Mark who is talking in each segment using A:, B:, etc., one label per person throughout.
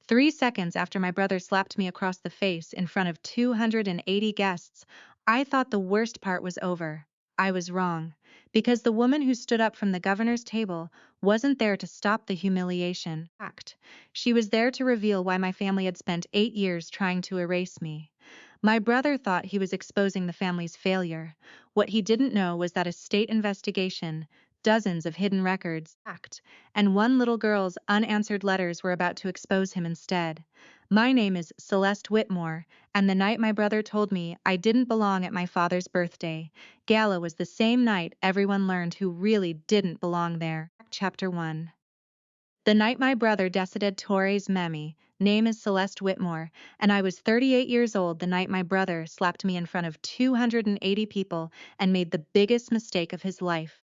A: 3 seconds after my brother slapped me across the face in front of 280 guests, I thought the worst part was over. I was wrong. Because the woman who stood up from the governor's table wasn't there to stop the humiliation act. She was there to reveal why my family had spent 8 years trying to erase me. My brother thought he was exposing the family's failure. What he didn't know was that a state investigation, dozens of hidden records, and one little girl's unanswered letters were about to expose him instead. My name is Celeste Whitmore, and the night my brother told me I didn't belong at my father's birthday gala was the same night everyone learned who really didn't belong there. Chapter 1. The night my brother decided Torres Memi, name is Celeste Whitmore, and I was 38 years old the night my brother slapped me in front of 280 people and made the biggest mistake of his life.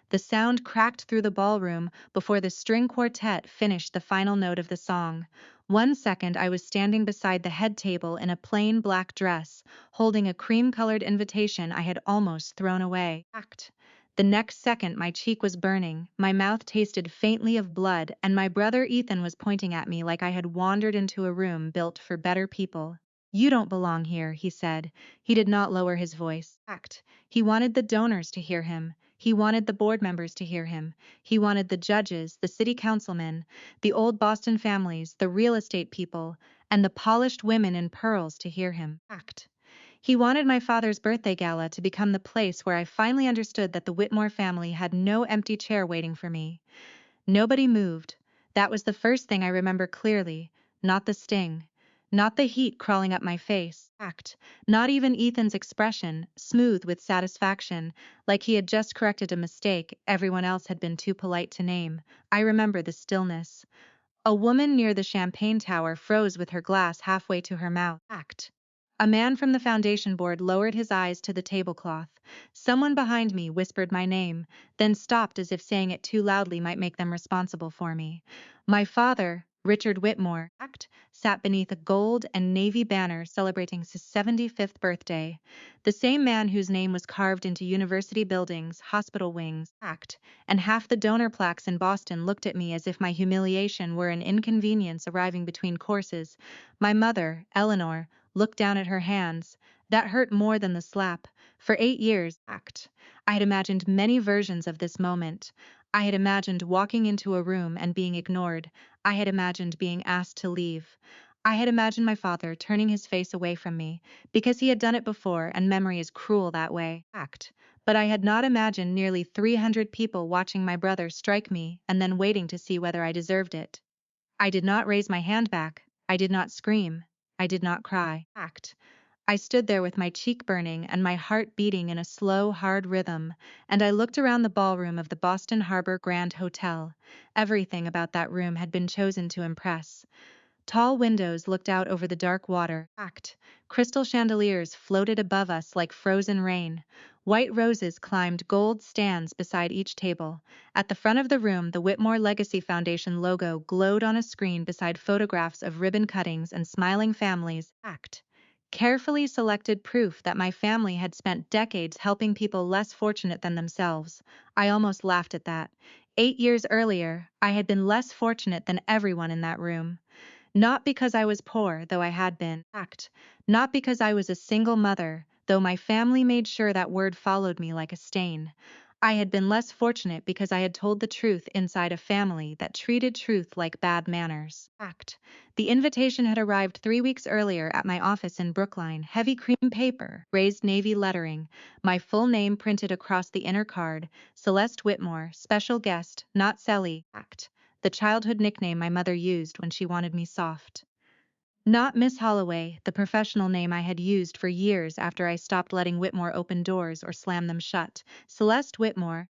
A: The sound cracked through the ballroom before the string quartet finished the final note of the song. 1 second I was standing beside the head table in a plain black dress, holding a cream-colored invitation I had almost thrown away. The next second my cheek was burning, my mouth tasted faintly of blood, and my brother Ethan was pointing at me like I had wandered into a room built for better people. "You don't belong here," he said. He did not lower his voice. He wanted the donors to hear him. He wanted the board members to hear him. He wanted the judges, the city councilmen, the old Boston families, the real estate people, and the polished women in pearls to hear him. He wanted my father's birthday gala to become the place where I finally understood that the Whitmore family had no empty chair waiting for me. Nobody moved. That was the first thing I remember clearly. Not the sting. Not the heat crawling up my face. Not even Ethan's expression, smooth with satisfaction, like he had just corrected a mistake everyone else had been too polite to name. I remember the stillness. A woman near the champagne tower froze with her glass halfway to her mouth. A man from the foundation board lowered his eyes to the tablecloth. Someone behind me whispered my name, then stopped as if saying it too loudly might make them responsible for me. My father, Richard Whitmore, sat beneath a gold and navy banner celebrating his 75th birthday. The same man whose name was carved into university buildings, hospital wings, and half the donor plaques in Boston looked at me as if my humiliation were an inconvenience arriving between courses. My mother, Eleanor, looked down at her hands. That hurt more than the slap. For 8 years, I had imagined many versions of this moment. I had imagined walking into a room and being ignored. I had imagined being asked to leave. I had imagined my father turning his face away from me, because he had done it before and memory is cruel that way. But I had not imagined nearly 300 people watching my brother strike me and then waiting to see whether I deserved it. I did not raise my hand back. I did not scream. I did not cry. I stood there with my cheek burning and my heart beating in a slow, hard rhythm, and I looked around the ballroom of the Boston Harbor Grand Hotel. Everything about that room had been chosen to impress. Tall windows looked out over the dark water. Crystal chandeliers floated above us like frozen rain. White roses climbed gold stands beside each table. At the front of the room, the Whitmore Legacy Foundation logo glowed on a screen beside photographs of ribbon cuttings and smiling families. Carefully selected proof that my family had spent decades helping people less fortunate than themselves. I almost laughed at that. 8 years earlier, I had been less fortunate than everyone in that room. Not because I was poor, though I had been. Not because I was a single mother, though my family made sure that word followed me like a stain. I had been less fortunate because I had told the truth inside a family that treated truth like bad manners. The invitation had arrived 3 weeks earlier at my office in Brookline, heavy cream paper, raised navy lettering, my full name printed across the inner card, Celeste Whitmore, special guest, not Celly, the childhood nickname my mother used when she wanted me soft. Not Miss Holloway, the professional name I had used for years after I stopped letting Whitmore open doors or slam them shut. Celeste Whitmore,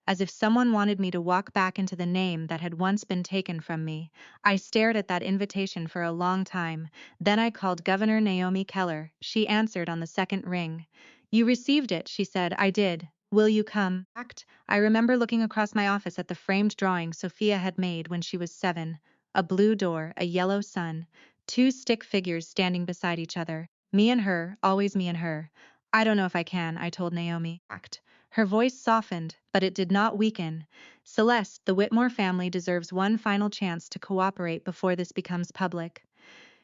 A: as if someone wanted me to walk back into the name that had once been taken from me. I stared at that invitation for a long time. Then I called Governor Naomi Keller. She answered on the second ring. "You received it," she said. "I did. Will you come?" I remember looking across my office at the framed drawing Sophia had made when she was 7. A blue door, a yellow sun. 2 stick figures standing beside each other. Me and her, always me and her. "I don't know if I can," I told Naomi. Her voice softened, but it did not weaken. Celeste, the Whitmore family deserves one final chance to cooperate before this becomes public.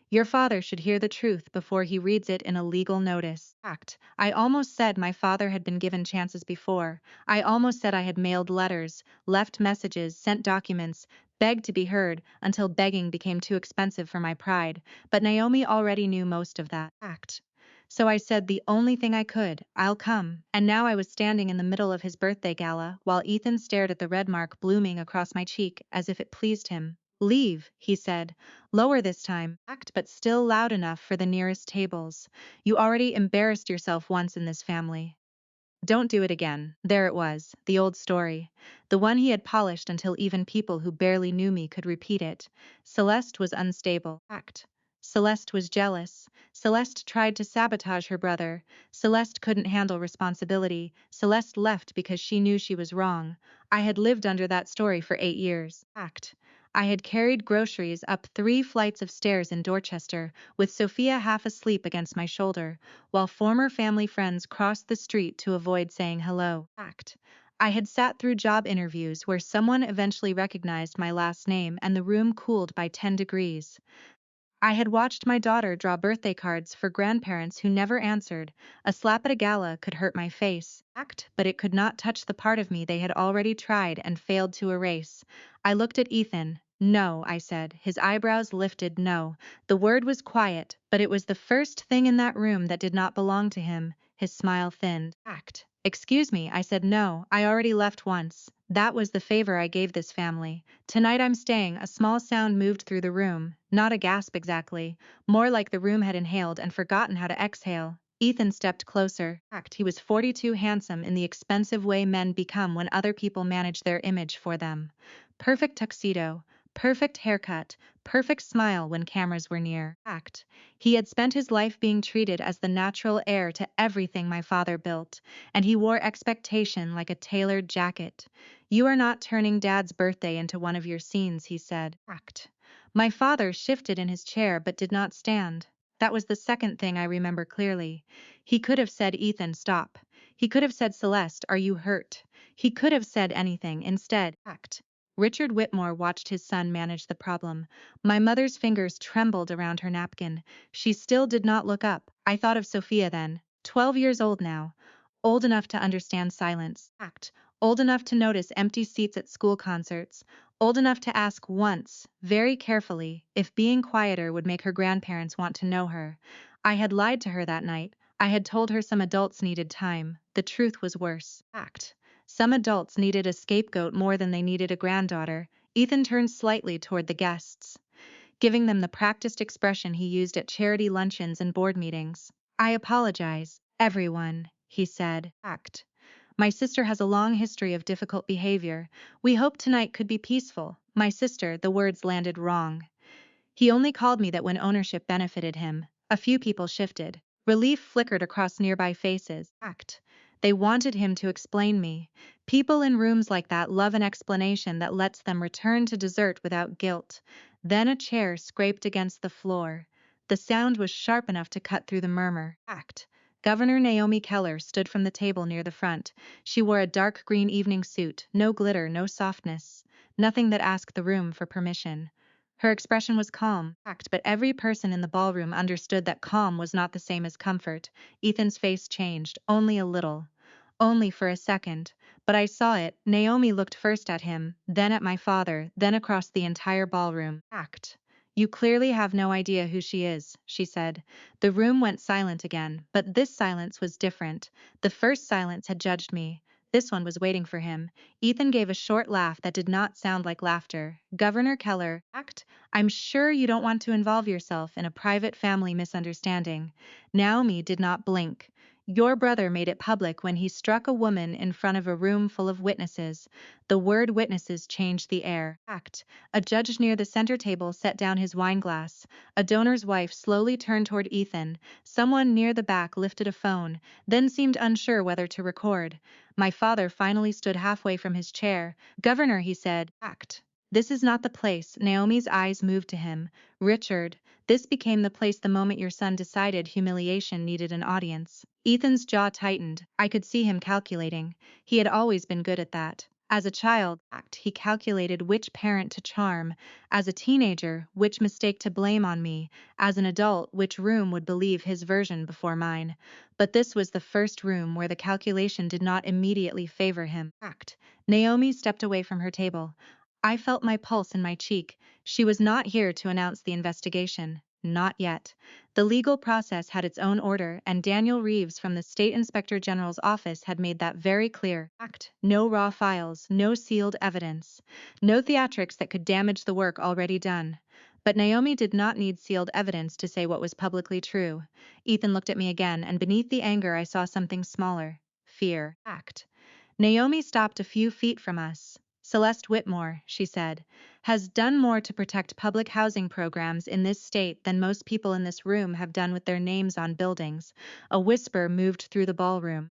A: Your father should hear the truth before he reads it in a legal notice. Act. I almost said my father had been given chances before. I almost said I had mailed letters, left messages, sent documents, begged to be heard, until begging became too expensive for my pride. But Naomi already knew most of that. Act. So I said the only thing I could, I'll come. And now I was standing in the middle of his birthday gala, while Ethan stared at the red mark blooming across my cheek as if it pleased him. Leave, he said. Lower this time, act but still loud enough for the nearest tables. You already embarrassed yourself once in this family. Don't do it again. There it was, the old story. The one he had polished until even people who barely knew me could repeat it. Celeste was unstable. Act. Celeste was jealous. Celeste tried to sabotage her brother. Celeste couldn't handle responsibility. Celeste left because she knew she was wrong. I had lived under that story for 8 years. Act. I had carried groceries up 3 flights of stairs in Dorchester, with Sophia half asleep against my shoulder, while former family friends crossed the street to avoid saying hello. Act. I had sat through job interviews where someone eventually recognized my last name and the room cooled by 10 degrees. I had watched my daughter draw birthday cards for grandparents who never answered. A slap at a gala could hurt my face, act, but it could not touch the part of me they had already tried and failed to erase. I looked at Ethan. No, I said. His eyebrows lifted. No. The word was quiet, but it was the first thing in that room that did not belong to him. His smile thinned. Act. Excuse me, I said. No, I already left once. That was the favor I gave this family. Tonight I'm staying. A small sound moved through the room, not a gasp exactly, more like the room had inhaled and forgotten how to exhale. Ethan stepped closer. He was 42, handsome in the expensive way men become when other people manage their image for them. Perfect tuxedo, perfect haircut, perfect smile when cameras were near. He had spent his life being treated as the natural heir to everything my father built, and he wore expectation like a tailored jacket. You are not turning Dad's birthday into one of your scenes, he said. My father shifted in his chair but did not stand. That was the second thing I remember clearly. He could have said, Ethan, stop. He could have said, Celeste, are you hurt? He could have said anything. Instead, Richard Whitmore watched his son manage the problem. My mother's fingers trembled around her napkin. She still did not look up. I thought of Sophia then, 12 years old now, old enough to understand silence. Old enough to notice empty seats at school concerts, old enough to ask once, very carefully, if being quieter would make her grandparents want to know her. I had lied to her that night. I had told her some adults needed time. The truth was worse. Some adults needed a scapegoat more than they needed a granddaughter. Ethan turned slightly toward the guests, giving them the practiced expression he used at charity luncheons and board meetings. I apologize, everyone, he said. My sister has a long history of difficult behavior. We hope tonight could be peaceful. My sister, the words landed wrong. He only called me that when ownership benefited him. A few people shifted. Relief flickered across nearby faces. They wanted him to explain me. People in rooms like that love an explanation that lets them return to dessert without guilt. Then a chair scraped against the floor. The sound was sharp enough to cut through the murmur. Governor Naomi Keller stood from the table near the front. She wore a dark green evening suit, no glitter, no softness, nothing that asked the room for permission. Her expression was calm, but every person in the ballroom understood that calm was not the same as comfort. Ethan's face changed, only a little. Only for a second. But I saw it. Naomi looked first at him, then at my father, then across the entire ballroom. You clearly have no idea who she is, she said. The room went silent again, but this silence was different. The first silence had judged me. This one was waiting for him. Ethan gave a short laugh that did not sound like laughter. Governor Keller, I'm sure you don't want to involve yourself in a private family misunderstanding. Naomi did not blink. Your brother made it public when he struck a woman in front of a room full of witnesses. The word witnesses changed the air. A judge near the center table set down his wineglass. A donor's wife slowly turned toward Ethan. Someone near the back lifted a phone, then seemed unsure whether to record. My father finally stood halfway from his chair. Governor, he said, This is not the place. Naomi's eyes moved to him. Richard, this became the place the moment your son decided humiliation needed an audience. Ethan's jaw tightened. I could see him calculating. He had always been good at that. As a child, he calculated which parent to charm. As a teenager, which mistake to blame on me. As an adult, which room would believe his version before mine. But this was the first room where the calculation did not immediately favor him. Naomi stepped away from her table. I felt my pulse in my cheek. She was not here to announce the investigation. Not yet. The legal process had its own order, and Daniel Reeves from the State Inspector General's office had made that very clear. No raw files, no sealed evidence, no theatrics that could damage the work already done. But Naomi did not need sealed evidence to say what was publicly true. Ethan looked at me again, and beneath the anger I saw something smaller. Fear. Naomi stopped a few feet from us. Celeste Whitmore, she said, has done more to protect public housing programs in this state than most people in this room have done with their names on buildings. A whisper moved through the ballroom.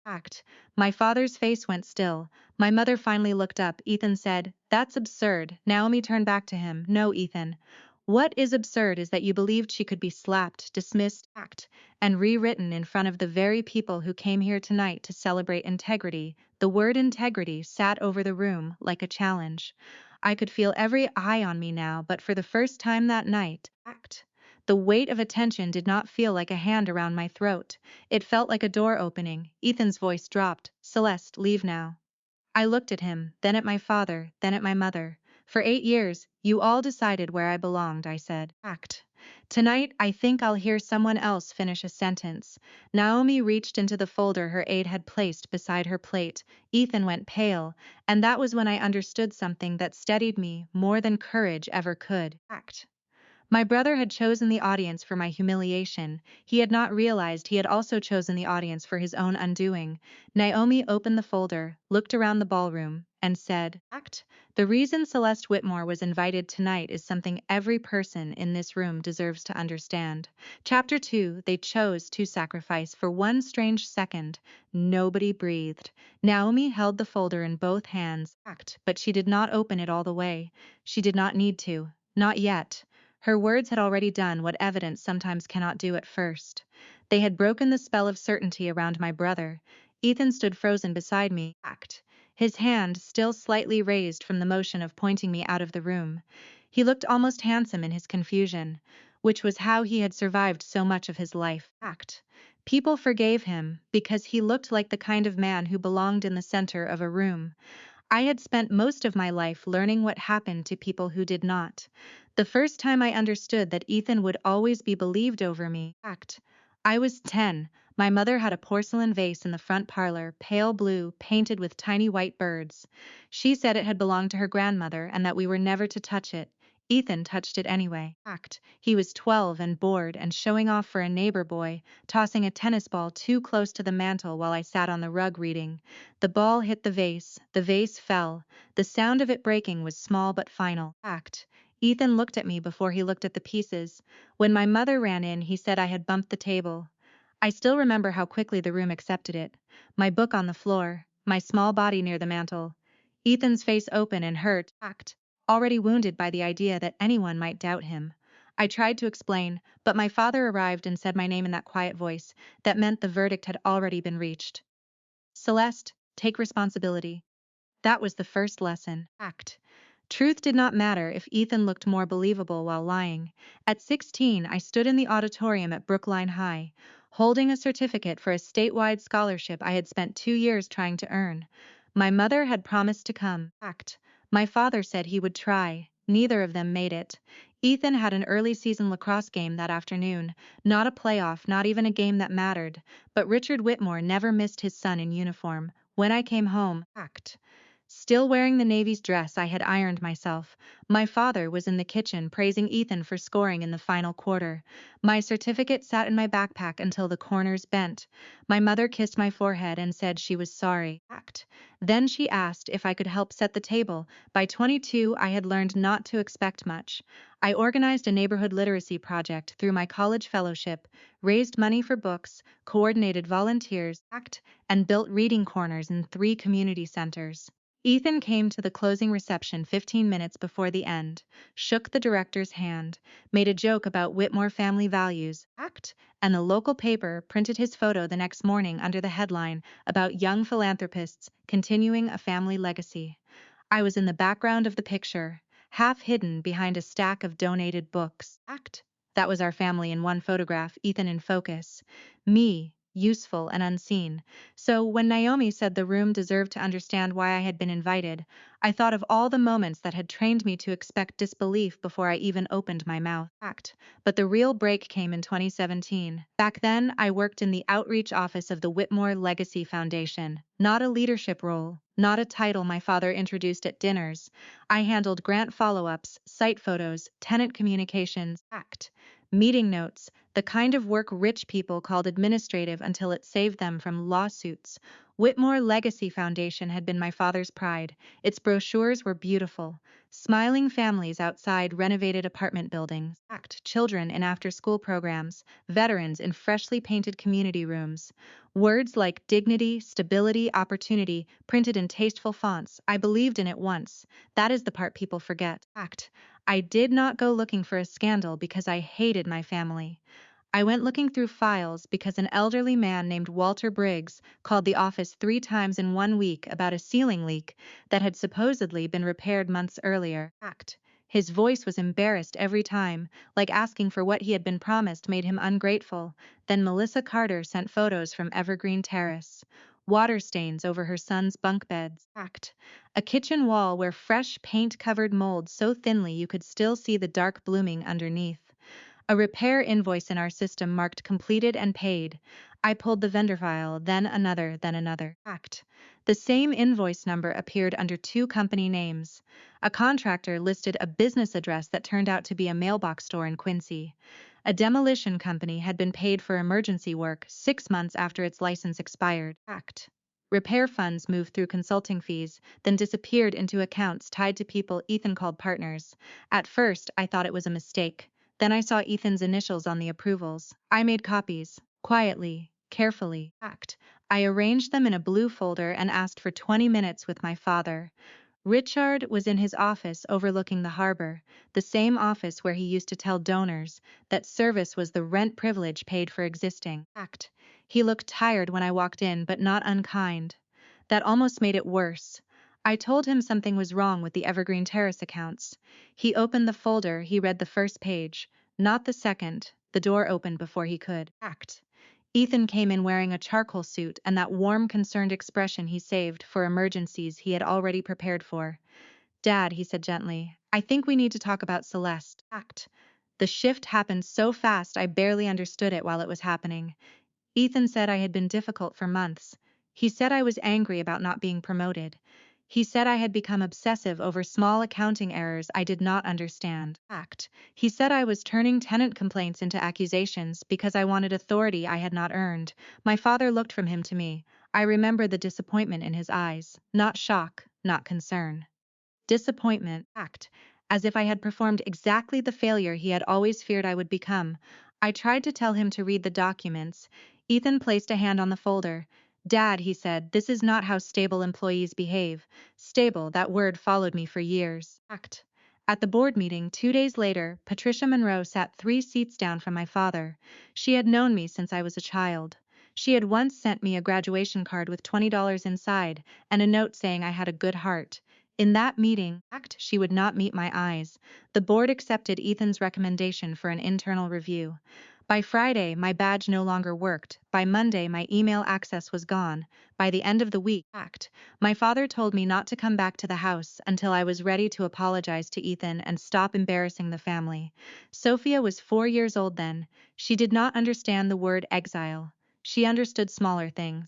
A: My father's face went still. My mother finally looked up. Ethan said, "That's absurd." Naomi turned back to him. "No, Ethan. What is absurd is that you believed she could be slapped, dismissed, and rewritten in front of the very people who came here tonight to celebrate integrity." The word integrity sat over the room like a challenge. I could feel every eye on me now, but for the first time that night, the weight of attention did not feel like a hand around my throat. It felt like a door opening. Ethan's voice dropped. "Celeste, leave now." I looked at him, then at my father, then at my mother. "For 8 years, you all decided where I belonged," I said. Tonight, I think I'll hear someone else finish a sentence." Naomi reached into the folder her aide had placed beside her plate. Ethan went pale, and that was when I understood something that steadied me more than courage ever could. My brother had chosen the audience for my humiliation. He had not realized he had also chosen the audience for his own undoing. Naomi opened the folder, looked around the ballroom, and said, "The reason Celeste Whitmore was invited tonight is something every person in this room deserves to understand." Chapter 2, they chose to sacrifice. For one strange second, nobody breathed. Naomi held the folder in both hands, but she did not open it all the way. She did not need to. Not yet. Her words had already done what evidence sometimes cannot do at first. They had broken the spell of certainty around my brother. Ethan stood frozen beside me, his hand still slightly raised from the motion of pointing me out of the room. He looked almost handsome in his confusion, which was how he had survived so much of his life. People forgave him because he looked like the kind of man who belonged in the center of a room. I had spent most of my life learning what happened to people who did not. The first time I understood that Ethan would always be believed over me. I was 10. My mother had a porcelain vase in the front parlor, pale blue, painted with tiny white birds. She said it had belonged to her grandmother and that we were never to touch it. Ethan touched it anyway. He was 12 and bored and showing off for a neighbor boy, tossing a tennis ball too close to the mantel while I sat on the rug reading. The ball hit the vase fell. The sound of it breaking was small but final. Ethan looked at me before he looked at the pieces. When my mother ran in, he said I had bumped the table. I still remember how quickly the room accepted it. My book on the floor, my small body near the mantel. Ethan's face open and hurt, already wounded by the idea that anyone might doubt him. I tried to explain, but my father arrived and said my name in that quiet voice that meant the verdict had already been reached. "Celeste, take responsibility." That was the first lesson. Truth did not matter if Ethan looked more believable while lying. At 16, I stood in the auditorium at Brookline High, holding a certificate for a statewide scholarship I had spent 2 years trying to earn. My mother had promised to come. My father said he would try. Neither of them made it. Ethan had an early season lacrosse game that afternoon, not a playoff, not even a game that mattered, but Richard Whitmore never missed his son in uniform. When I came home, still wearing the Navy's dress I had ironed myself, my father was in the kitchen praising Ethan for scoring in the final quarter. My certificate sat in my backpack until the corners bent. My mother kissed my forehead and said she was sorry. Then she asked if I could help set the table. By 22, I had learned not to expect much. I organized a neighborhood literacy project through my college fellowship, raised money for books, coordinated volunteers, and built reading corners in 3 community centers. Ethan came to the closing reception 15 minutes before the end, shook the director's hand, made a joke about Whitmore family values, and the local paper printed his photo the next morning under the headline about young philanthropists continuing a family legacy. I was in the background of the picture, half hidden behind a stack of donated books. That was our family in one photograph, Ethan in focus. Me, useful and unseen. So when Naomi said the room deserved to understand why I had been invited, I thought of all the moments that had trained me to expect disbelief before I even opened my mouth. But the real break came in 2017. Back then, I worked in the outreach office of the Whitmore Legacy Foundation. Not a leadership role, not a title my father introduced at dinners. I handled grant follow-ups, site photos, tenant communications, meeting notes, the kind of work rich people called administrative until it saved them from lawsuits. Whitmore Legacy Foundation had been my father's pride. Its brochures were beautiful. Smiling families outside renovated apartment buildings, children in after-school programs, veterans in freshly painted community rooms. Words like dignity, stability, opportunity, printed in tasteful fonts. I believed in it once. That is the part people forget. I did not go looking for a scandal because I hated my family. I went looking through files because an elderly man named Walter Briggs called the office 3 times in 1 week about a ceiling leak that had supposedly been repaired months earlier. His voice was embarrassed every time, like asking for what he had been promised made him ungrateful. Then Melissa Carter sent photos from Evergreen Terrace. Water stains over her son's bunk beds. A kitchen wall where fresh paint covered mold so thinly you could still see the dark blooming underneath. A repair invoice in our system marked completed and paid. I pulled the vendor file, then another, then another. The same invoice number appeared under 2 company names. A contractor listed a business address that turned out to be a mailbox store in Quincy. A demolition company had been paid for emergency work 6 months after its license expired. Repair funds moved through consulting fees, then disappeared into accounts tied to people Ethan called partners. At first, I thought it was a mistake. Then I saw Ethan's initials on the approvals. I made copies, quietly, carefully. I arranged them in a blue folder and asked for 20 minutes with my father. Richard was in his office overlooking the harbor, the same office where he used to tell donors that service was the rent privilege paid for existing. He looked tired when I walked in, but not unkind. That almost made it worse. I told him something was wrong with the Evergreen Terrace accounts. He opened the folder, he read the first page, not the second. The door opened before he could act. Ethan came in wearing a charcoal suit and that warm, concerned expression he saved for emergencies he had already prepared for. Dad, he said gently, I think we need to talk about Celeste. The shift happened so fast I barely understood it while it was happening. Ethan said I had been difficult for months. He said I was angry about not being promoted. He said I had become obsessive over small accounting errors I did not understand. He said I was turning tenant complaints into accusations because I wanted authority I had not earned. My father looked from him to me. I remember the disappointment in his eyes. Not shock, not concern. Disappointment, as if I had performed exactly the failure he had always feared I would become. I tried to tell him to read the documents. Ethan placed a hand on the folder. Dad, he said, this is not how stable employees behave. Stable, that word followed me for years. At the board meeting 2 days later, Patricia Monroe sat 3 seats down from my father. She had known me since I was a child. She had once sent me a graduation card with $20 inside and a note saying I had a good heart. In that meeting, she would not meet my eyes. The board accepted Ethan's recommendation for an internal review. By Friday, my badge no longer worked. By Monday, my email access was gone. By the end of the week, my father told me not to come back to the house until I was ready to apologize to Ethan and stop embarrassing the family. Sophia was 4 years old then. She did not understand the word exile. She understood smaller things.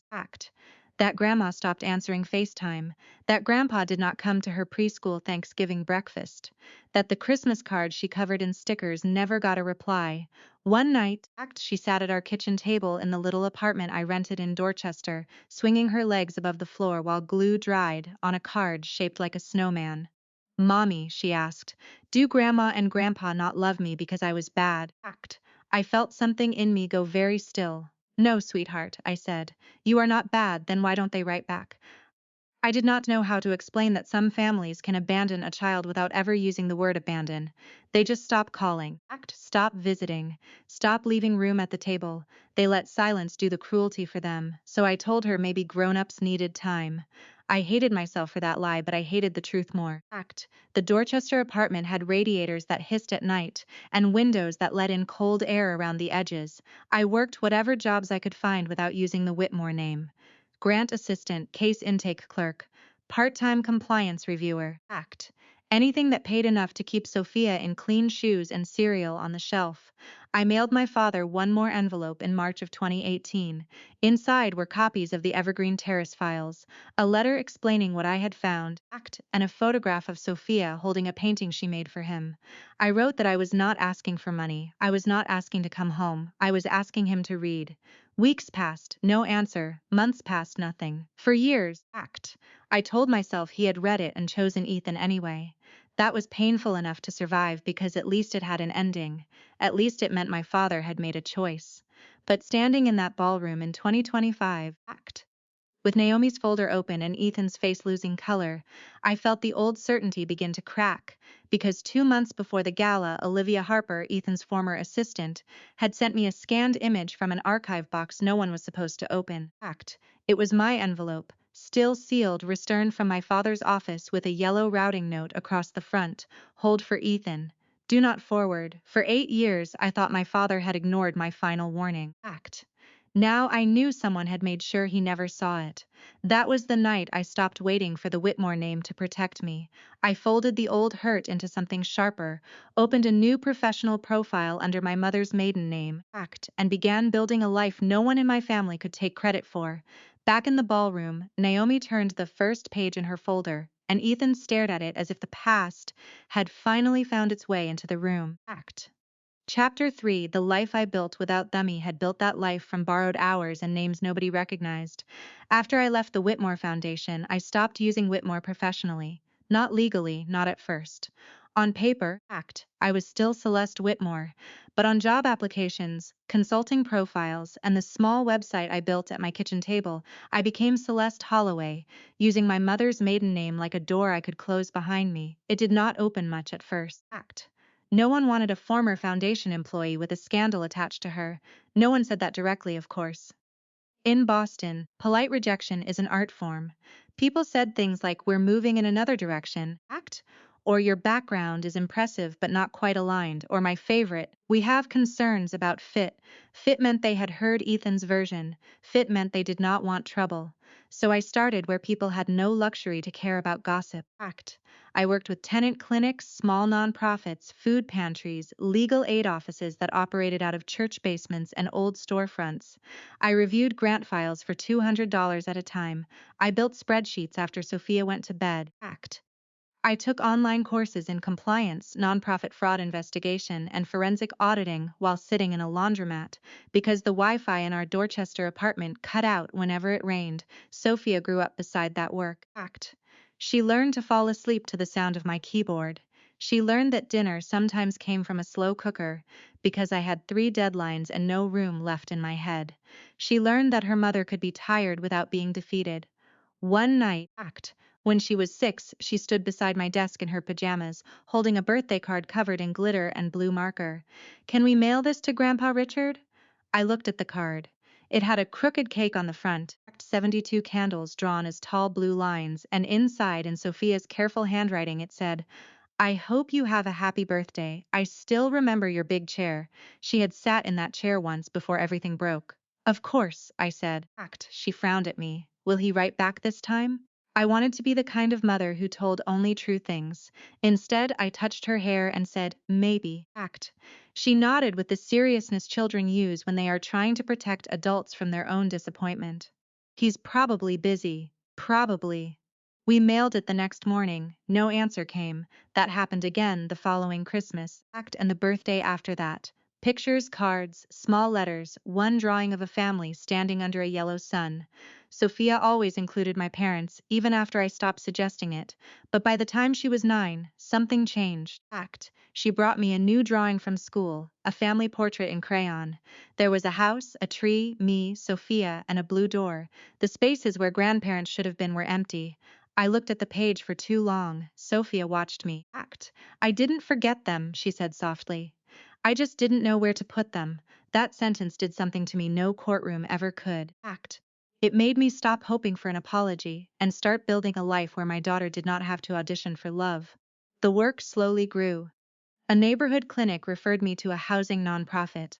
A: That grandma stopped answering FaceTime. That grandpa did not come to her preschool Thanksgiving breakfast. That the Christmas card she covered in stickers never got a reply. One night, she sat at our kitchen table in the little apartment I rented in Dorchester, swinging her legs above the floor while glue dried on a card shaped like a snowman. Mommy, she asked, do Grandma and Grandpa not love me because I was bad? I felt something in me go very still. No, sweetheart, I said. You are not bad, then why don't they write back? I did not know how to explain that some families can abandon a child without ever using the word abandon. They just stop calling, stop visiting, stop leaving room at the table. They let silence do the cruelty for them. So I told her maybe grown-ups needed time. I hated myself for that lie, but I hated the truth more. The Dorchester apartment had radiators that hissed at night and windows that let in cold air around the edges. I worked whatever jobs I could find without using the Whitmore name. Grant assistant, case intake clerk, part-time compliance reviewer, anything that paid enough to keep Sophia in clean shoes and cereal on the shelf. I mailed my father one more envelope in March of 2018. Inside were copies of the Evergreen Terrace files, a letter explaining what I had found, and a photograph of Sophia holding a painting she made for him. I wrote that I was not asking for money. I was not asking to come home. I was asking him to read. Weeks passed, no answer. Months passed, nothing. For years, I told myself he had read it and chosen Ethan anyway. That was painful enough to survive because at least it had an ending. At least it meant my father had made a choice. But standing in that ballroom in 2025, with Naomi's folder open and Ethan's face losing color, I felt the old certainty begin to crack, because 2 months before the gala, Olivia Harper, Ethan's former assistant, had sent me a scanned image from an archive box no one was supposed to open. It was my envelope, still sealed, returned from my father's office with a yellow routing note across the front, hold for Ethan. Do not forward. For 8 years, I thought my father had ignored my final warning. Now I knew someone had made sure he never saw it. That was the night I stopped waiting for the Whitmore name to protect me. I folded the old hurt into something sharper, opened a new professional profile under my mother's maiden name, and began building a life no one in my family could take credit for. Back in the ballroom, Naomi turned the first page in her folder, and Ethan stared at it as if the past had finally found its way into the room. Chapter 3. The life I built without them. He had built that life from borrowed hours and names nobody recognized. After I left the Whitmore Foundation, I stopped using Whitmore professionally. Not legally, not at first. On paper, I was still Celeste Whitmore, but on job applications, consulting profiles, and the small website I built at my kitchen table, I became Celeste Holloway, using my mother's maiden name like a door I could close behind me. It did not open much at first. No one wanted a former foundation employee with a scandal attached to her. No one said that directly, of course. In Boston, polite rejection is an art form. People said things like, "We're moving in another direction," or "Your background is impressive but not quite aligned," or my favorite, "We have concerns about fit." Fit meant they had heard Ethan's version. Fit meant they did not want trouble. So I started where people had no luxury to care about gossip. I worked with tenant clinics, small nonprofits, food pantries, legal aid offices that operated out of church basements and old storefronts. I reviewed grant files for $200 at a time. I built spreadsheets after Sophia went to bed. I took online courses in compliance, nonprofit fraud investigation, and forensic auditing while sitting in a laundromat. Because the Wi-Fi in our Dorchester apartment cut out whenever it rained, Sophia grew up beside that work. She learned to fall asleep to the sound of my keyboard. She learned that dinner sometimes came from a slow cooker because I had 3 deadlines and no room left in my head. She learned that her mother could be tired without being defeated. One night, when she was 6, she stood beside my desk in her pajamas, holding a birthday card covered in glitter and blue marker. "Can we mail this to Grandpa Richard?" I looked at the card. It had a crooked cake on the front, 72 candles drawn as tall blue lines, and inside, in Sophia's careful handwriting, it said, "I hope you have a happy birthday. I still remember your big chair." She had sat in that chair once before everything broke. "Of course," I said. She frowned at me. "Will he write back this time?" I wanted to be the kind of mother who told only true things. Instead, I touched her hair and said, "Maybe." She nodded with the seriousness children use when they are trying to protect adults from their own disappointment. "He's probably busy." Probably. We mailed it the next morning. No answer came. That happened again the following Christmas, and the birthday after that. Pictures, cards, small letters, one drawing of a family standing under a yellow sun. Sophia always included my parents, even after I stopped suggesting it. But by the time she was 9, something changed. She brought me a new drawing from school, a family portrait in crayon. There was a house, a tree, me, Sophia, and a blue door. The spaces where grandparents should have been were empty. I looked at the page for too long. Sophia watched me. I didn't forget them, she said softly. I just didn't know where to put them. That sentence did something to me no courtroom ever could. It made me stop hoping for an apology and start building a life where my daughter did not have to audition for love. The work slowly grew. A neighborhood clinic referred me to a housing nonprofit.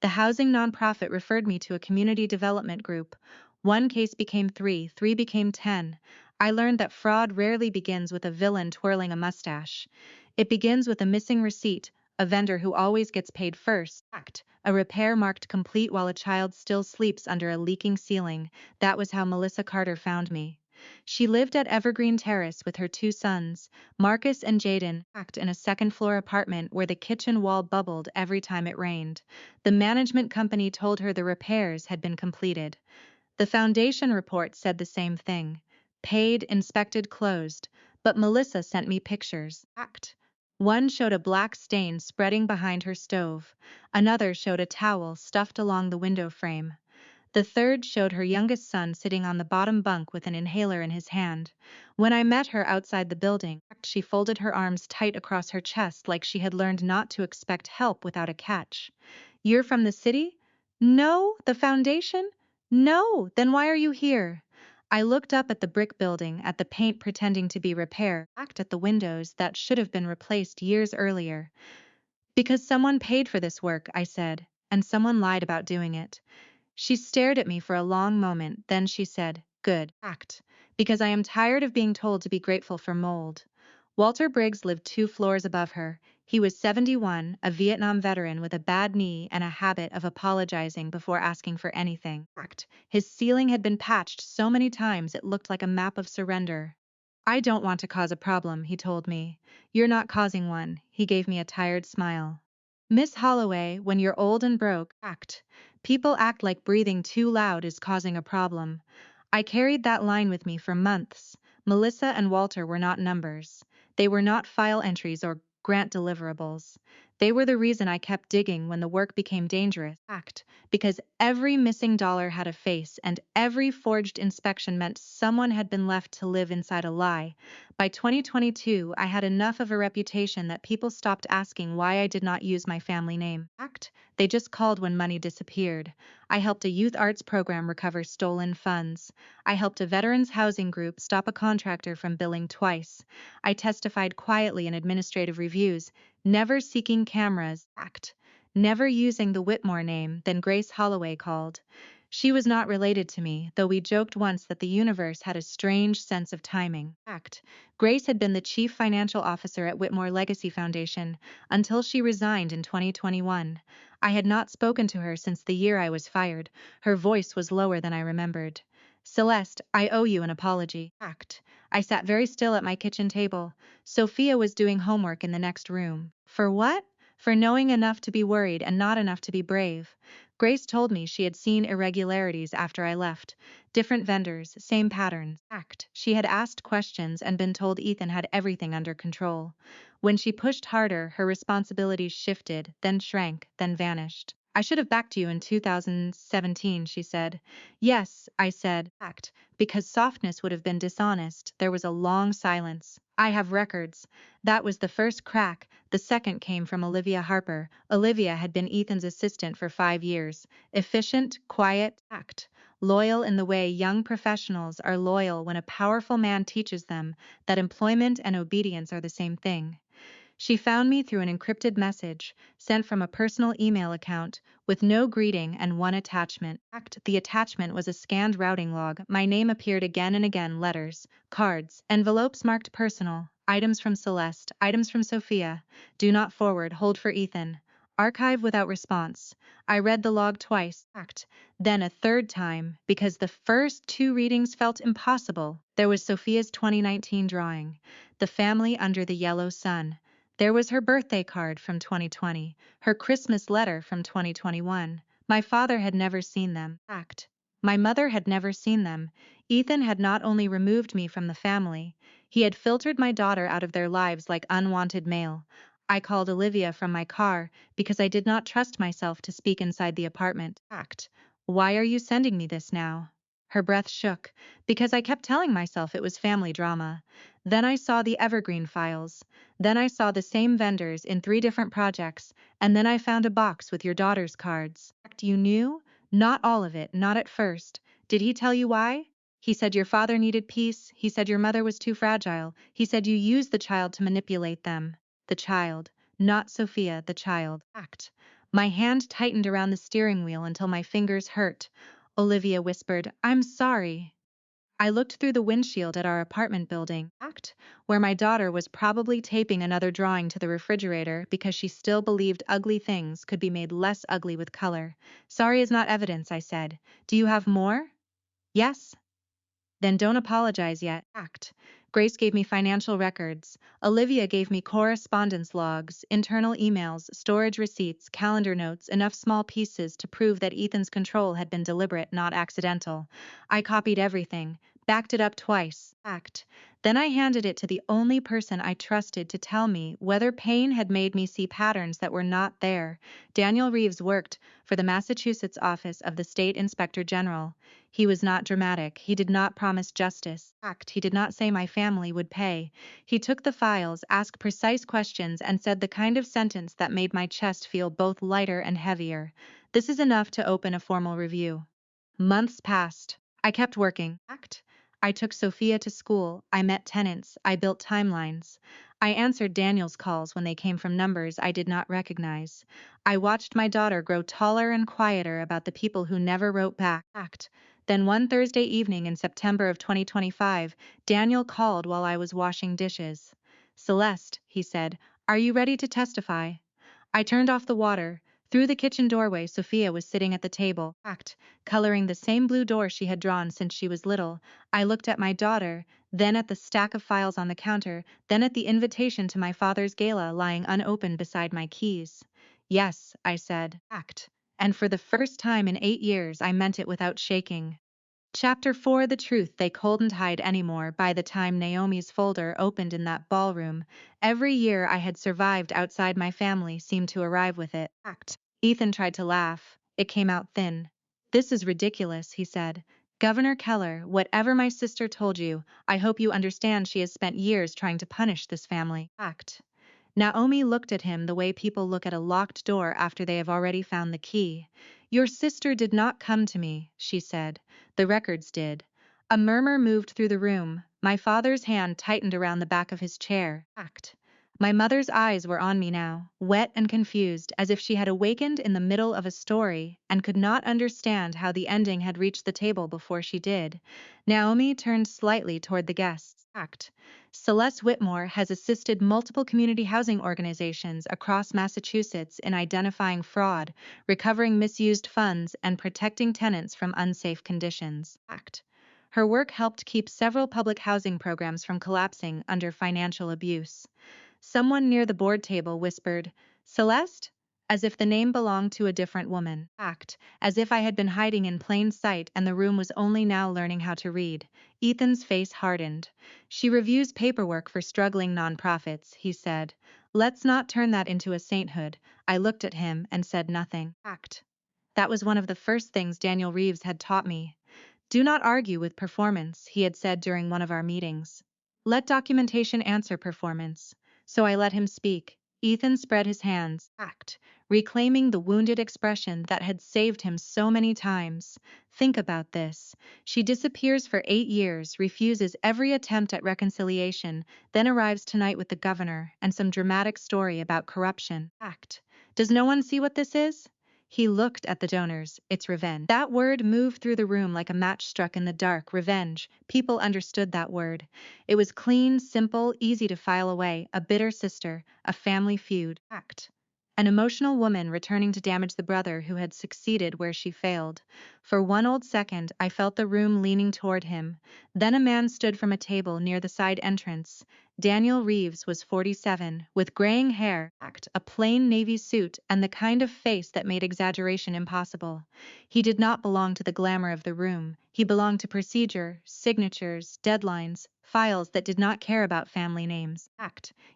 A: The housing nonprofit referred me to a community development group. One case became 3, 3 became 10. I learned that fraud rarely begins with a villain twirling a mustache. It begins with a missing receipt, a vendor who always gets paid first. A repair marked complete while a child still sleeps under a leaking ceiling. That was how Melissa Carter found me. She lived at Evergreen Terrace with her 2 sons, Marcus and Jaden, in a second-floor apartment where the kitchen wall bubbled every time it rained. The management company told her the repairs had been completed. The foundation report said the same thing. Paid, inspected, closed. But Melissa sent me pictures. One showed a black stain spreading behind her stove. Another showed a towel stuffed along the window frame. The third showed her youngest son sitting on the bottom bunk with an inhaler in his hand. When I met her outside the building, she folded her arms tight across her chest like she had learned not to expect help without a catch. You're from the city? No, the foundation? No, then why are you here? I looked up at the brick building, at the paint pretending to be repair, at the windows that should have been replaced years earlier. Because someone paid for this work, I said, and someone lied about doing it. She stared at me for a long moment, then she said, "Good. Because I am tired of being told to be grateful for mold." Walter Briggs lived 2 floors above her. He was 71, a Vietnam veteran with a bad knee and a habit of apologizing before asking for anything. His ceiling had been patched so many times it looked like a map of surrender. "I don't want to cause a problem," he told me. "You're not causing one." He gave me a tired smile. "Miss Holloway, when you're old and broke, people act like breathing too loud is causing a problem." I carried that line with me for months. Melissa and Walter were not numbers. They were not file entries or grant deliverables. They were the reason I kept digging when the work became dangerous. Because every missing dollar had a face, and every forged inspection meant someone had been left to live inside a lie. By 2022, I had enough of a reputation that people stopped asking why I did not use my family name. They just called when money disappeared. I helped a youth arts program recover stolen funds. I helped a veterans housing group stop a contractor from billing twice. I testified quietly in administrative reviews, never seeking cameras. Never using the Whitmore name. Then Grace Holloway called. She was not related to me, though we joked once that the universe had a strange sense of timing. Grace had been the chief financial officer at Whitmore Legacy Foundation until she resigned in 2021. I had not spoken to her since the year I was fired. Her voice was lower than I remembered. "Celeste, I owe you an apology." I sat very still at my kitchen table. Sophia was doing homework in the next room. For what? For knowing enough to be worried and not enough to be brave. Grace told me she had seen irregularities after I left. Different vendors, same patterns. She had asked questions and been told Ethan had everything under control. When she pushed harder, her responsibilities shifted, then shrank, then vanished. "I should have backed you in 2017, she said. "Yes," I said, because softness would have been dishonest. There was a long silence. "I have records." That was the first crack. The second came from Olivia Harper. Olivia had been Ethan's assistant for 5 years. Efficient, quiet, loyal in the way young professionals are loyal when a powerful man teaches them that employment and obedience are the same thing. She found me through an encrypted message, sent from a personal email account, with no greeting and one attachment. The attachment was a scanned routing log. My name appeared again and again, letters, cards, envelopes marked personal, items from Celeste, items from Sophia, do not forward, hold for Ethan. Archive without response. I read the log twice, then a third time, because the first 2 readings felt impossible. There was Sophia's 2019 drawing, the family under the yellow sun. There was her birthday card from 2020, her Christmas letter from 2021. My father had never seen them. My mother had never seen them. Ethan had not only removed me from the family, he had filtered my daughter out of their lives like unwanted mail. I called Olivia from my car because I did not trust myself to speak inside the apartment. Why are you sending me this now? Her breath shook, because I kept telling myself it was family drama. Then I saw the evergreen files. Then I saw the same vendors in 3 different projects, and then I found a box with your daughter's cards. You knew? Not all of it, not at first. Did he tell you why? He said your father needed peace. He said your mother was too fragile. He said you used the child to manipulate them. The child. Not Sophia, the child. My hand tightened around the steering wheel until my fingers hurt. Olivia whispered, I'm sorry. I looked through the windshield at our apartment building, where my daughter was probably taping another drawing to the refrigerator because she still believed ugly things could be made less ugly with color. Sorry is not evidence, I said. Do you have more? Yes. Then don't apologize yet. Grace gave me financial records. Olivia gave me correspondence logs, internal emails, storage receipts, calendar notes, enough small pieces to prove that Ethan's control had been deliberate, not accidental. I copied everything, backed it up twice. Then I handed it to the only person I trusted to tell me whether pain had made me see patterns that were not there. Daniel Reeves worked for the Massachusetts office of the State Inspector General. He was not dramatic. He did not promise justice. He did not say my family would pay. He took the files, asked precise questions, and said the kind of sentence that made my chest feel both lighter and heavier. This is enough to open a formal review. Months passed. I kept working. I took Sophia to school. I met tenants. I built timelines. I answered Daniel's calls when they came from numbers I did not recognize. I watched my daughter grow taller and quieter about the people who never wrote back. Then one Thursday evening in September of 2025, Daniel called while I was washing dishes. Celeste, he said, are you ready to testify? I turned off the water. Through the kitchen doorway, Sophia was sitting at the table, coloring the same blue door she had drawn since she was little. I looked at my daughter, then at the stack of files on the counter, then at the invitation to my father's gala lying unopened beside my keys. Yes, I said, and for the first time in 8 years I meant it without shaking. Chapter 4 The truth they couldn't hide anymore. By the time Naomi's folder opened in that ballroom, every year I had survived outside my family seemed to arrive with it. Ethan tried to laugh. It came out thin. This is ridiculous, he said. Governor Keller, whatever my sister told you, I hope you understand she has spent years trying to punish this family. Naomi looked at him the way people look at a locked door after they have already found the key. Your sister did not come to me, she said. The records did. A murmur moved through the room. My father's hand tightened around the back of his chair. My mother's eyes were on me now, wet and confused, as if she had awakened in the middle of a story and could not understand how the ending had reached the table before she did. Naomi turned slightly toward the guests. Celeste Whitmore has assisted multiple community housing organizations across Massachusetts in identifying fraud, recovering misused funds, and protecting tenants from unsafe conditions. Her work helped keep several public housing programs from collapsing under financial abuse. Someone near the board table whispered, Celeste? As if the name belonged to a different woman. As if I had been hiding in plain sight and the room was only now learning how to read. Ethan's face hardened. She reviews paperwork for struggling nonprofits, he said. Let's not turn that into a sainthood. I looked at him and said nothing. That was one of the first things Daniel Reeves had taught me. Do not argue with performance, he had said during one of our meetings. Let documentation answer performance. So I let him speak. Ethan spread his hands, reclaiming the wounded expression that had saved him so many times. Think about this. She disappears for 8 years, refuses every attempt at reconciliation, then arrives tonight with the governor and some dramatic story about corruption. Does no one see what this is? He looked at the donors. It's revenge. That word moved through the room like a match struck in the dark. Revenge. People understood that word. It was clean, simple, easy to file away. A bitter sister, a family feud. An emotional woman returning to damage the brother who had succeeded where she failed. For one old second, I felt the room leaning toward him. Then a man stood from a table near the side entrance. Daniel Reeves was 47, with graying hair, a plain navy suit, and the kind of face that made exaggeration impossible. He did not belong to the glamour of the room. He belonged to procedure, signatures, deadlines, files that did not care about family names.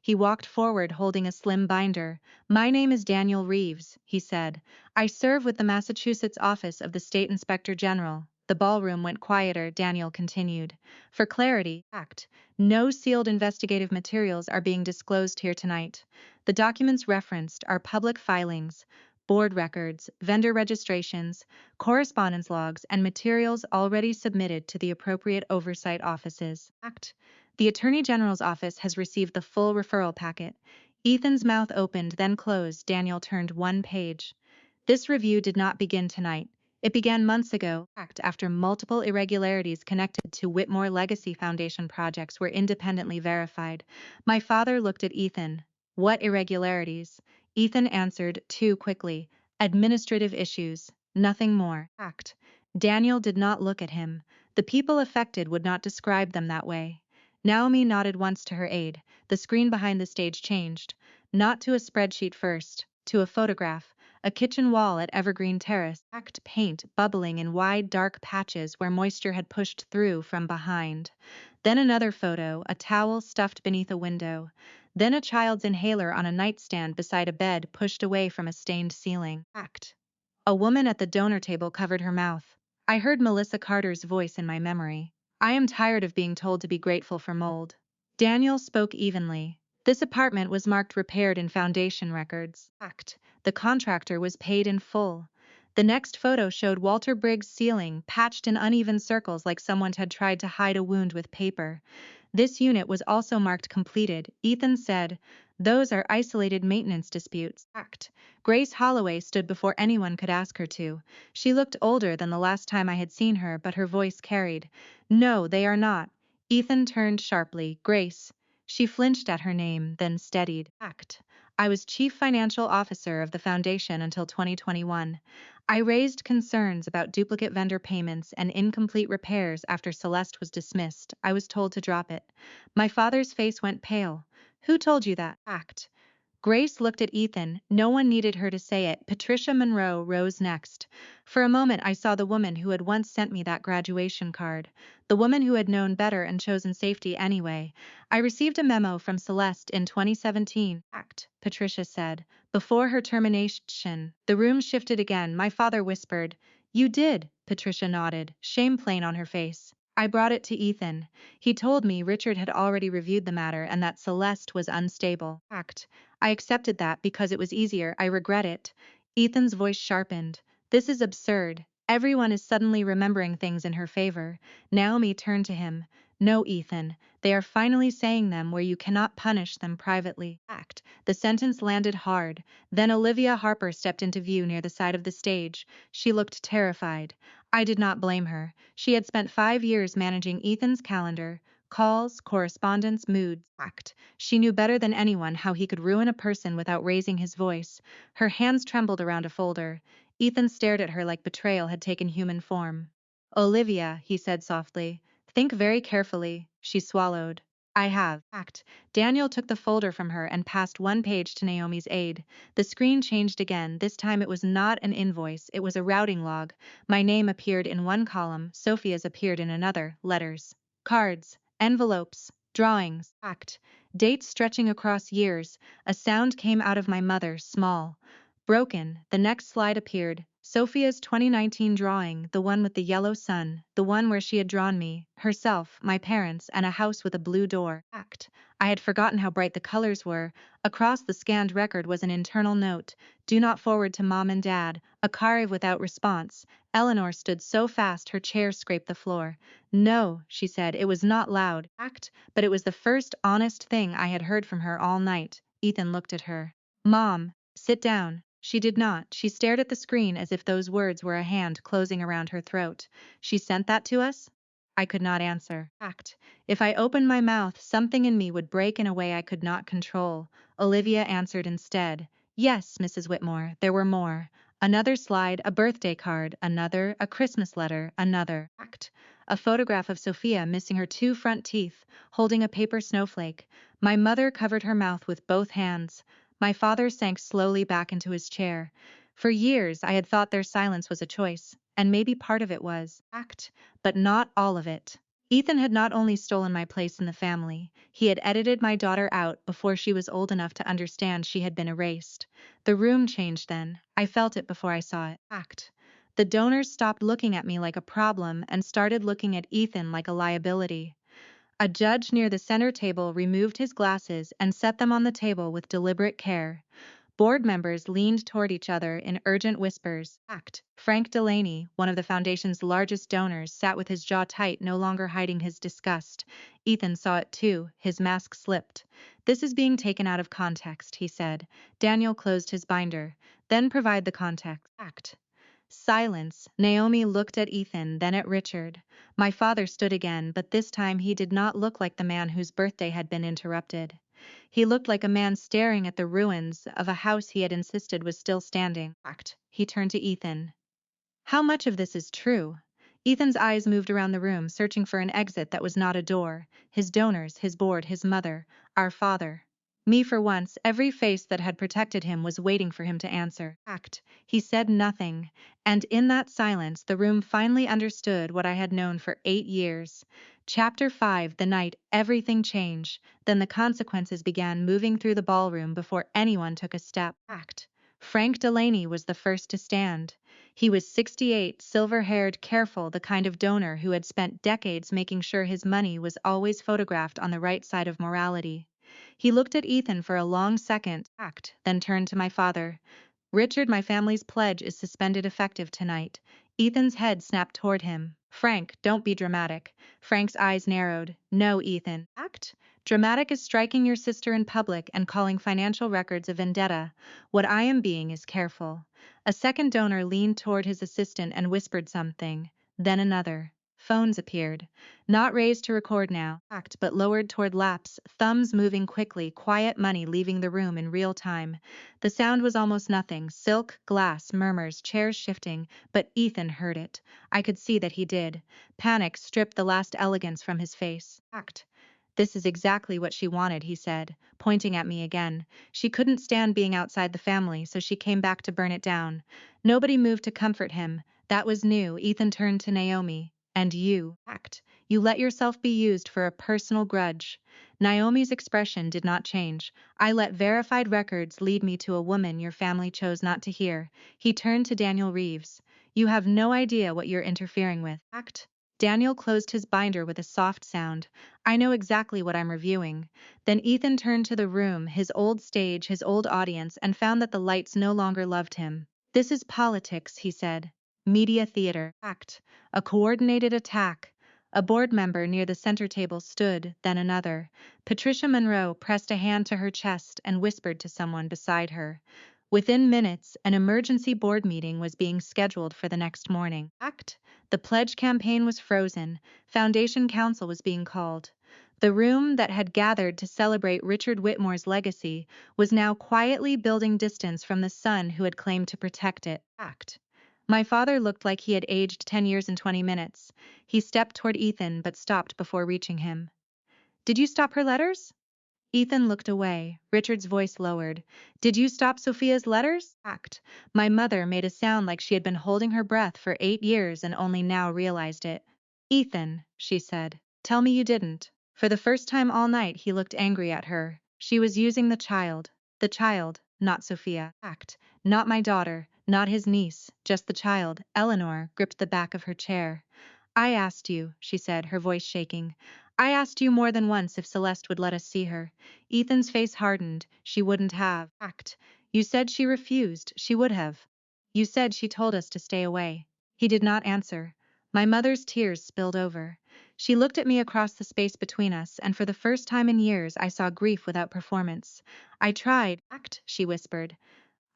A: He walked forward holding a slim binder. "My name is Daniel Reeves," he said. "I serve with the Massachusetts office of the State Inspector General." The ballroom went quieter. Daniel continued. "For clarity, no sealed investigative materials are being disclosed here tonight. The documents referenced are public filings, board records, vendor registrations, correspondence logs, and materials already submitted to the appropriate oversight offices. The Attorney General's office has received the full referral packet." Ethan's mouth opened, then closed. Daniel turned one page. "This review did not begin tonight. It began months ago, after multiple irregularities connected to Whitmore Legacy Foundation projects were independently verified." My father looked at Ethan. "What irregularities?" Ethan answered too quickly. "Administrative issues. Nothing more." Daniel did not look at him. The people affected would not describe them that way. Naomi nodded once to her aide. The screen behind the stage changed. Not to a spreadsheet first, to a photograph. A kitchen wall at Evergreen Terrace, paint bubbling in wide dark patches where moisture had pushed through from behind. Then another photo, a towel stuffed beneath a window. Then a child's inhaler on a nightstand beside a bed pushed away from a stained ceiling. A woman at the donor table covered her mouth. I heard Melissa Carter's voice in my memory. "I am tired of being told to be grateful for mold." Daniel spoke evenly. "This apartment was marked repaired in foundation records. The contractor was paid in full." The next photo showed Walter Briggs' ceiling, patched in uneven circles like someone had tried to hide a wound with paper. "This unit was also marked completed," Ethan said. "Those are isolated maintenance disputes." Grace Holloway stood before anyone could ask her to. She looked older than the last time I had seen her, but her voice carried. "No, they are not." Ethan turned sharply. "Grace." She flinched at her name, then steadied. "I was chief financial officer of the foundation until 2021. I raised concerns about duplicate vendor payments and incomplete repairs after Celeste was dismissed. I was told to drop it." My father's face went pale. "Who told you that?" Grace looked at Ethan. No one needed her to say it. Patricia Monroe rose next. "For a moment I saw the woman who had once sent me that graduation card. The woman who had known better and chosen safety anyway. I received a memo from Celeste in 2017, Patricia said, before her termination." The room shifted again. My father whispered. "You did," Patricia nodded, shame plain on her face. "I brought it to Ethan. He told me Richard had already reviewed the matter and that Celeste was unstable. I accepted that because it was easier. I regret it." Ethan's voice sharpened. "This is absurd. Everyone is suddenly remembering things in her favor." Naomi turned to him. "No, Ethan. They are finally saying them where you cannot punish them privately." The sentence landed hard. Then Olivia Harper stepped into view near the side of the stage. She looked terrified. I did not blame her. She had spent 5 years managing Ethan's calendar. Calls, correspondence, moods. She knew better than anyone how he could ruin a person without raising his voice. Her hands trembled around a folder. Ethan stared at her like betrayal had taken human form. "Olivia," he said softly, "think very carefully." She swallowed. "I have." Daniel took the folder from her and passed one page to Naomi's aide. The screen changed again. This time it was not an invoice, it was a routing log. My name appeared in one column, Sophia's appeared in another. Letters, cards, envelopes, drawings, dates stretching across years. A sound came out of my mother, small, broken. The next slide appeared. Sophia's 2019 drawing, the one with the yellow sun, the one where she had drawn me, herself, my parents, and a house with a blue door. I had forgotten how bright the colors were. Across the scanned record was an internal note. "Do not forward to Mom and Dad." A carve without response. Eleanor stood so fast her chair scraped the floor. "No," she said. It was not loud, but it was the first honest thing I had heard from her all night. Ethan looked at her. "Mom, sit down." She did not. She stared at the screen as if those words were a hand closing around her throat. "She sent that to us?" I could not answer. If I opened my mouth, something in me would break in a way I could not control. Olivia answered instead. "Yes, Mrs. Whitmore, there were more. Another slide, a birthday card, another, a Christmas letter, another. A photograph of Sophia missing her two front teeth, holding a paper snowflake. My mother covered her mouth with both hands. My father sank slowly back into his chair. For years, I had thought their silence was a choice, and maybe part of it was act, but not all of it. Ethan had not only stolen my place in the family, he had edited my daughter out before she was old enough to understand she had been erased. The room changed then. I felt it before I saw it. Act. The donors stopped looking at me like a problem and started looking at Ethan like a liability. A judge near the center table removed his glasses and set them on the table with deliberate care. Board members leaned toward each other in urgent whispers. Act. Frank Delaney, one of the foundation's largest donors, sat with his jaw tight, no longer hiding his disgust. Ethan saw it too. His mask slipped. "This is being taken out of context," he said. Daniel closed his binder. "Then provide the context." Act. Silence. Naomi looked at Ethan, then at Richard. My father stood again, but this time he did not look like the man whose birthday had been interrupted. He looked like a man staring at the ruins of a house he had insisted was still standing. Act. He turned to Ethan. "How much of this is true?" Ethan's eyes moved around the room, searching for an exit that was not a door. His donors, his board, his mother, our father. Me, for once, every face that had protected him was waiting for him to answer. Act. He said nothing, and in that silence the room finally understood what I had known for 8 years. Chapter 5. The night everything changed, then the consequences began moving through the ballroom before anyone took a step. Act. Frank Delaney was the first to stand. He was 68, silver-haired, careful, the kind of donor who had spent decades making sure his money was always photographed on the right side of morality. He looked at Ethan for a long second, Act, then turned to my father. "Richard, my family's pledge is suspended effective tonight." Ethan's head snapped toward him. "Frank, don't be dramatic." Frank's eyes narrowed. "No, Ethan." Act? Dramatic is striking your sister in public and calling financial records a vendetta. What I am being is careful. A second donor leaned toward his assistant and whispered something. Then another. Phones appeared. Not raised to record now, Act, but lowered toward laps, thumbs moving quickly, quiet money leaving the room in real time. The sound was almost nothing, silk, glass, murmurs, chairs shifting, but Ethan heard it. I could see that he did. Panic stripped the last elegance from his face. Act. "This is exactly what she wanted," he said, pointing at me again. "She couldn't stand being outside the family, so she came back to burn it down." Nobody moved to comfort him. That was new. Ethan turned to Naomi. "And you, Act. You let yourself be used for a personal grudge." Naomi's expression did not change. "I let verified records lead me to a woman your family chose not to hear." He turned to Daniel Reeves. "You have no idea what you're interfering with." Act. Daniel closed his binder with a soft sound. "I know exactly what I'm reviewing." Then Ethan turned to the room, his old stage, his old audience, and found that the lights no longer loved him. "This is politics," he said. "Media theater." Act. A coordinated attack. A board member near the center table stood, then another. Patricia Monroe pressed a hand to her chest and whispered to someone beside her. Within minutes, an emergency board meeting was being scheduled for the next morning. Act. The pledge campaign was frozen. Foundation Council was being called. The room that had gathered to celebrate Richard Whitmore's legacy was now quietly building distance from the son who had claimed to protect it. Act. My father looked like he had aged 10 years in 20 minutes. He stepped toward Ethan but stopped before reaching him. "Did you stop her letters?" Ethan looked away. Richard's voice lowered. "Did you stop Sophia's letters?" Act. My mother made a sound like she had been holding her breath for 8 years and only now realized it. "Ethan," she said, "tell me you didn't." For the first time all night he looked angry at her. She was using the child. The child, not Sophia. Act. Not my daughter, not his niece, just the child. Eleanor gripped the back of her chair. "I asked you," she said, her voice shaking. "I asked you more than once if Celeste would let us see her." Ethan's face hardened. "She wouldn't have." Act. "You said she refused. She would have." "You said she told us to stay away." He did not answer. My mother's tears spilled over. She looked at me across the space between us, and for the first time in years I saw grief without performance. "I tried." Act, she whispered.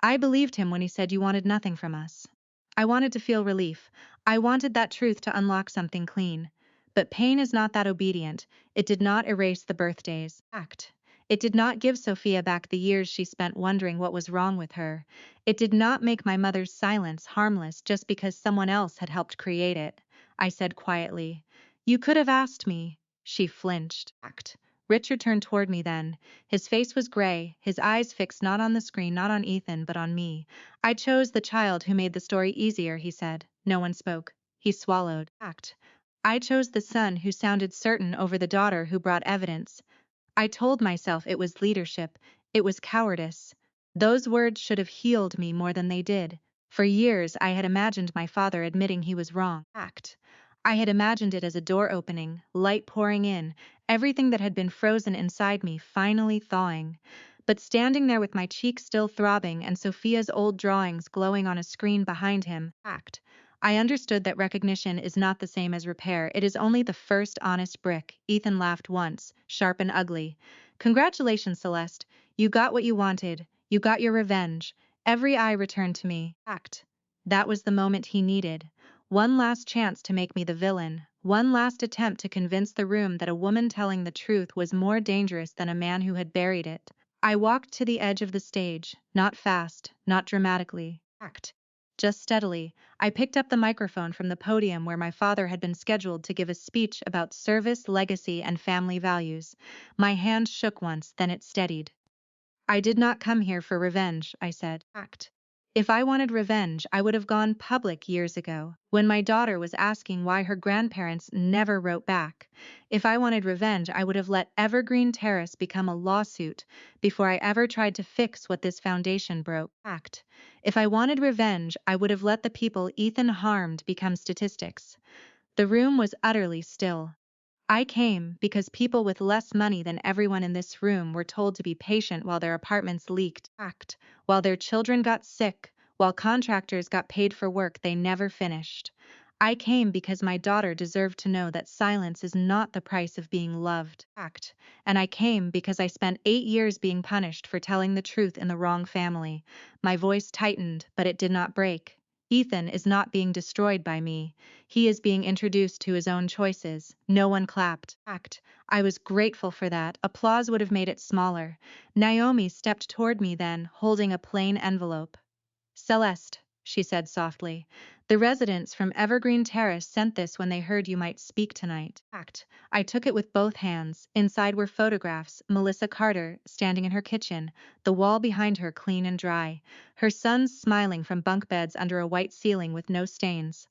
A: "I believed him when he said you wanted nothing from us. I wanted to feel relief. I wanted that truth to unlock something clean. But pain is not that obedient. It did not erase the birthdays." Act. It did not give Sophia back the years she spent wondering what was wrong with her. It did not make my mother's silence harmless just because someone else had helped create it. I said quietly, You could have asked me. She flinched. Act. Richard turned toward me then. His face was gray, his eyes fixed not on the screen, not on Ethan, but on me. I chose the child who made the story easier, he said. No one spoke. He swallowed. Act. I chose the son who sounded certain over the daughter who brought evidence. I told myself it was leadership, it was cowardice. Those words should have healed me more than they did. For years I had imagined my father admitting he was wrong. Act. I had imagined it as a door opening, light pouring in, everything that had been frozen inside me finally thawing. But standing there with my cheeks still throbbing and Sophia's old drawings glowing on a screen behind him, act. I understood that recognition is not the same as repair. It is only the first honest brick. Ethan laughed once, sharp and ugly. Congratulations, Celeste. You got what you wanted. You got your revenge. Every eye returned to me. Act. That was the moment he needed. One last chance to make me the villain. One last attempt to convince the room that a woman telling the truth was more dangerous than a man who had buried it. I walked to the edge of the stage, not fast, not dramatically. Act. Just steadily. I picked up the microphone from the podium where my father had been scheduled to give a speech about service, legacy, and family values. My hand shook once, then it steadied. I did not come here for revenge, I said. Act. If I wanted revenge, I would have gone public years ago, when my daughter was asking why her grandparents never wrote back. If I wanted revenge, I would have let Evergreen Terrace become a lawsuit before I ever tried to fix what this foundation broke. Act. If I wanted revenge, I would have let the people Ethan harmed become statistics. The room was utterly still. I came because people with less money than everyone in this room were told to be patient while their apartments leaked, act, while their children got sick, while contractors got paid for work they never finished. I came because my daughter deserved to know that silence is not the price of being loved, act, and I came because I spent 8 years being punished for telling the truth in the wrong family. My voice tightened, but it did not break. Ethan is not being destroyed by me. He is being introduced to his own choices. No one clapped. Act. I was grateful for that. Applause would have made it smaller. Naomi stepped toward me then, holding a plain envelope. Celeste, she said softly, the residents from Evergreen Terrace sent this when they heard you might speak tonight. Act. I took it with both hands. Inside were photographs. Melissa Carter, standing in her kitchen, the wall behind her clean and dry. Her sons smiling from bunk beds under a white ceiling with no stains.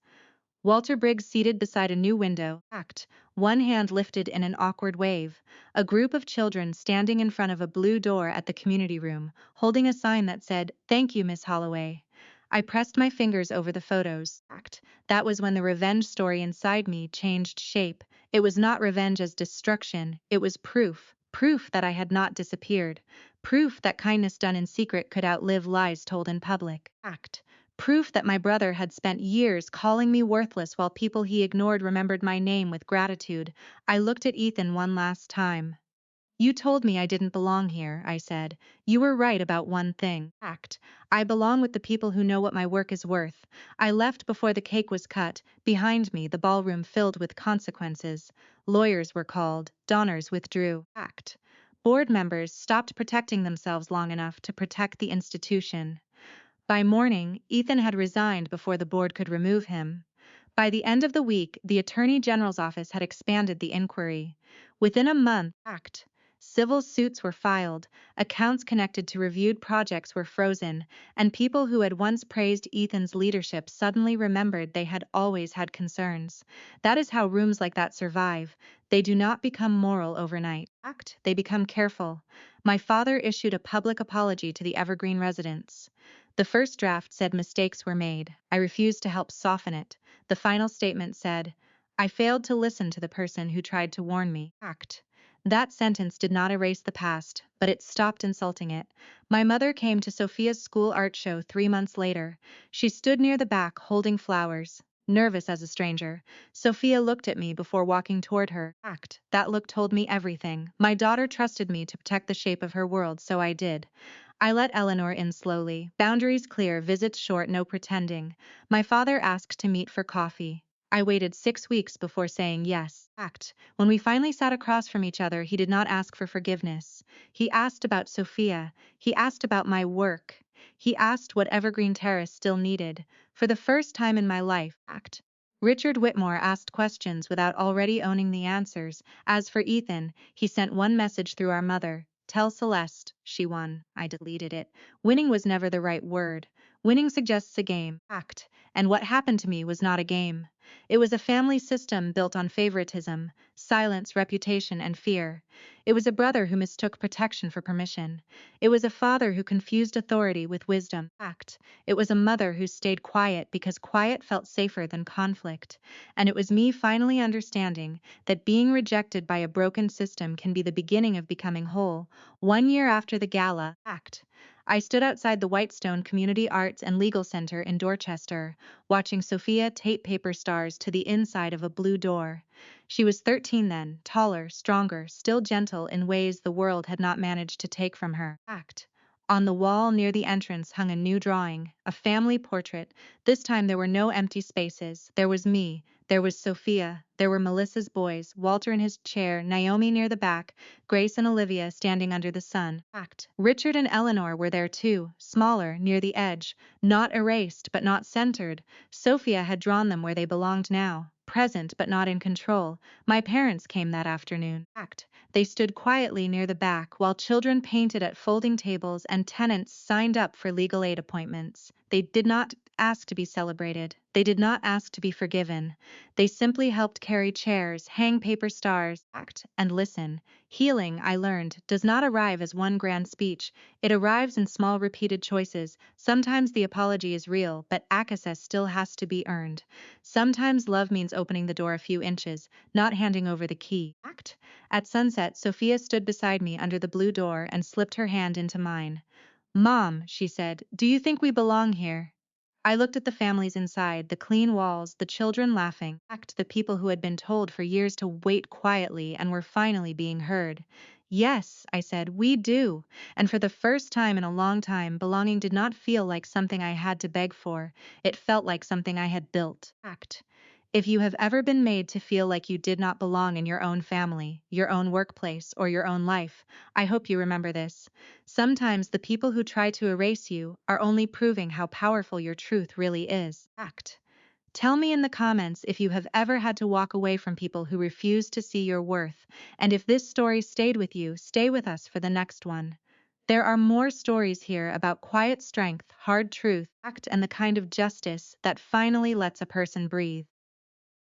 A: Walter Briggs seated beside a new window, act, one hand lifted in an awkward wave. A group of children standing in front of a blue door at the community room, holding a sign that said, "Thank you, Miss Holloway." I pressed my fingers over the photos. Act. That was when the revenge story inside me changed shape. It was not revenge as destruction, it was proof. Proof that I had not disappeared. Proof that kindness done in secret could outlive lies told in public. Act. Proof that my brother had spent years calling me worthless while people he ignored remembered my name with gratitude. I looked at Ethan one last time. You told me I didn't belong here, I said. You were right about one thing. Act. I belong with the people who know what my work is worth. I left before the cake was cut. Behind me, the ballroom filled with consequences. Lawyers were called. Donors withdrew. Act. Board members stopped protecting themselves long enough to protect the institution. By morning, Ethan had resigned before the board could remove him. By the end of the week, the Attorney General's office had expanded the inquiry. Within a month, act. Civil suits were filed, accounts connected to reviewed projects were frozen, and people who had once praised Ethan's leadership suddenly remembered they had always had concerns. That is how rooms like that survive. They do not become moral overnight. Act. They become careful. My father issued a public apology to the Evergreen residents. The first draft said mistakes were made. I refused to help soften it. The final statement said, I failed to listen to the person who tried to warn me. Act. That sentence did not erase the past, but it stopped insulting it. My mother came to Sophia's school art show 3 months later. She stood near the back holding flowers, nervous as a stranger. Sophia looked at me before walking toward her. Act. That look told me everything. My daughter trusted me to protect the shape of her world, so I did. I let Eleanor in slowly. Boundaries clear, visits short, no pretending. My father asked to meet for coffee. I waited 6 weeks before saying yes. Act. When we finally sat across from each other, he did not ask for forgiveness. He asked about Sophia. He asked about my work. He asked what Evergreen Terrace still needed. For the first time in my life, act. Richard Whitmore asked questions without already owning the answers. As for Ethan, he sent one message through our mother. Tell Celeste, she won. I deleted it. Winning was never the right word. Winning suggests a game, act, and what happened to me was not a game. It was a family system built on favoritism, silence, reputation, and fear. It was a brother who mistook protection for permission. It was a father who confused authority with wisdom, act. It was a mother who stayed quiet because quiet felt safer than conflict. And it was me finally understanding that being rejected by a broken system can be the beginning of becoming whole. 1 year after the gala act, I stood outside the Whitestone Community Arts and Legal Center in Dorchester, watching Sophia tape paper stars to the inside of a blue door. She was 13 then, taller, stronger, still gentle in ways the world had not managed to take from her. Act. On the wall near the entrance hung a new drawing, a family portrait. This time there were no empty spaces. There was me, there was Sophia, there were Melissa's boys, Walter in his chair, Naomi near the back, Grace and Olivia standing under the sun. Act. Richard and Eleanor were there too, smaller, near the edge, not erased but not centered. Sophia had drawn them where they belonged now, present but not in control. My parents came that afternoon. Act. They stood quietly near the back while children painted at folding tables and tenants signed up for legal aid appointments. They did not ask to be celebrated. They did not ask to be forgiven. They simply helped carry chairs, hang paper stars, act, and listen. Healing, I learned, does not arrive as one grand speech. It arrives in small repeated choices. Sometimes the apology is real, but access still has to be earned. Sometimes love means opening the door a few inches, not handing over the key. Act. At sunset, Sophia stood beside me under the blue door and slipped her hand into mine. Mom, she said, do you think we belong here? I looked at the families inside, the clean walls, the children laughing, the people who had been told for years to wait quietly and were finally being heard. Yes, I said, we do. And for the first time in a long time, belonging did not feel like something I had to beg for. It felt like something I had built. Act. If you have ever been made to feel like you did not belong in your own family, your own workplace, or your own life, I hope you remember this. Sometimes the people who try to erase you are only proving how powerful your truth really is. Act. Tell me in the comments if you have ever had to walk away from people who refuse to see your worth, and if this story stayed with you, stay with us for the next one. There are more stories here about quiet strength, hard truth, act, and the kind of justice that finally lets a person breathe.